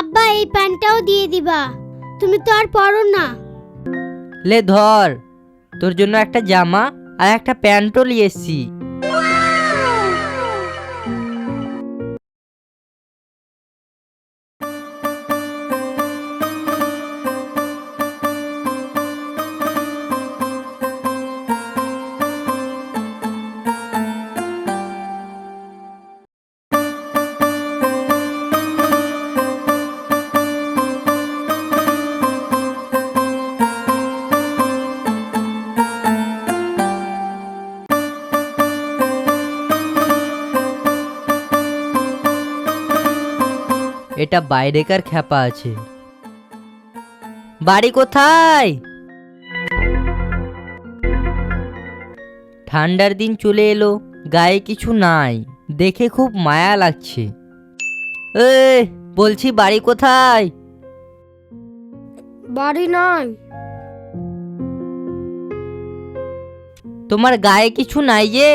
আব্বা এই প্যান্টটাও দিয়ে দিবা, তুমি তো আর পরো না। লে ধর, তোর জন্য একটা জামা আর একটা প্যান্টও নিয়ে এসছি। এটা বাইরেকার খ্যাপা আছে। বাড়ি কোথায়? ঠান্ডার দিন চলে এলো, গায়ে কিছু নাই, দেখে খুব মায়া লাগছে। বলছি বাড়ি কোথায়? বাড়ি নাই। তোমার গায়ে কিছু নাই যে?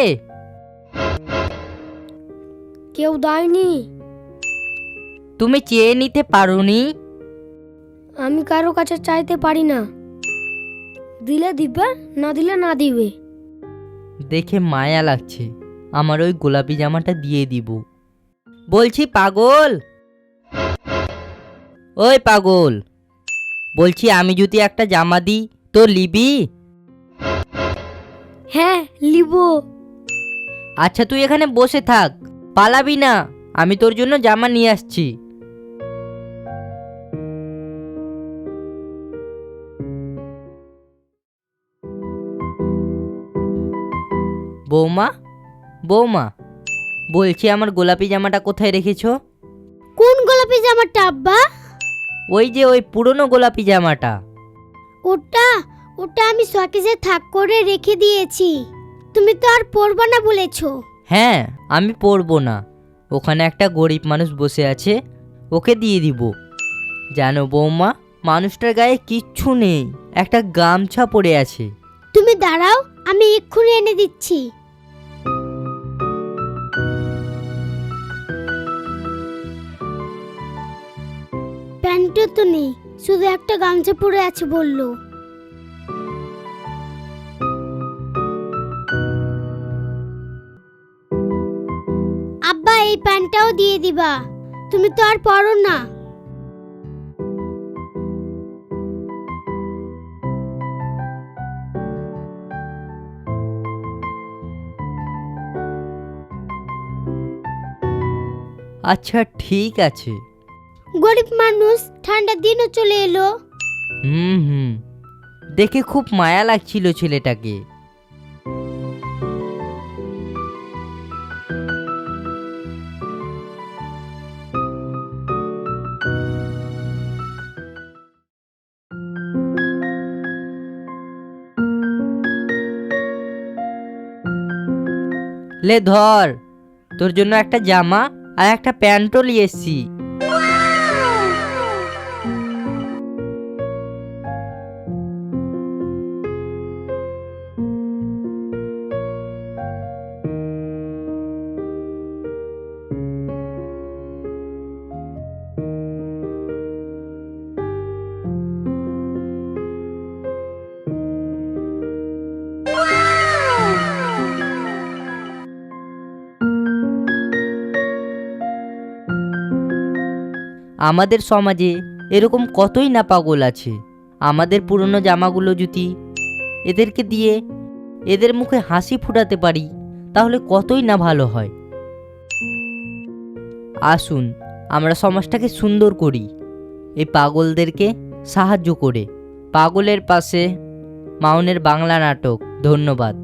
কেউ দেয়নি। তুমি চেয়ে নিতে পারোনি? আমি কারো কাছে চাইতে পারি না, দিলে দিবে, না দিলে না দিবে। দেখে মায়া লাগছে, আমার ওই গোলাপি জামাটা দিয়ে দিব। বলছি পাগল, ওই পাগল, বলছি আমি যদি একটা জামা দিই তো লিবি? হ্যাঁ লিব। আচ্ছা তুই এখানে বসে থাক, পালাবি না, আমি তোর জন্য জামা নিয়ে আসছি। বৌমা, বৌমা, বলছি আমার গোলাপি জামাটা কোথায় রেখেছো? কোন গোলাপি জামাটা আব্বা? ওই যে ওই পুরনো গোলাপি জামাটা। ওটা ওটা আমি শোকেজে থাক করে রেখে দিয়েছি, তুমি তো আর পরবা না বলেছো। হ্যাঁ, আমি পরবো না, ওখানে একটা গরিব মানুষ বসে আছে, ওকে দিয়ে দিব। জানো বৌমা, মানুষটার গায়ে কিচ্ছু নেই, একটা গামছা পরে আছে। তুমি দাঁড়াও, আমি এক্ষুনি এনে দিচ্ছি। প্যান্টও তো নেই, শুধু একটা গামছা পরে আছে বললো। আব্বা এই প্যান্টটাও দিয়ে দিবা, তুমি তো আর পরো না। আচ্ছা ঠিক আছে। গরিব মানুষ, ঠান্ডার দিনও চলে এলো। হুম, দেখে খুব মায়া লাগছিল ছেলেটাকে। লে ধর, তোর জন্য একটা জামা আর একটা প্যান্টও নিয়ে এসছি। আমাদের সমাজে এরকম কতই না পাগল আছে। আমাদের পুরনো জামাগুলো যদি এদেরকে দিয়ে এদের মুখে হাসি ফুটাতে পারি, তাহলে কতই না ভালো হয়। আসুন আমরা সমাজটাকে সুন্দর করি, এই পাগলদেরকে সাহায্য করে। পাগলের পাশে মাউনের বাংলা নাটক। ধন্যবাদ।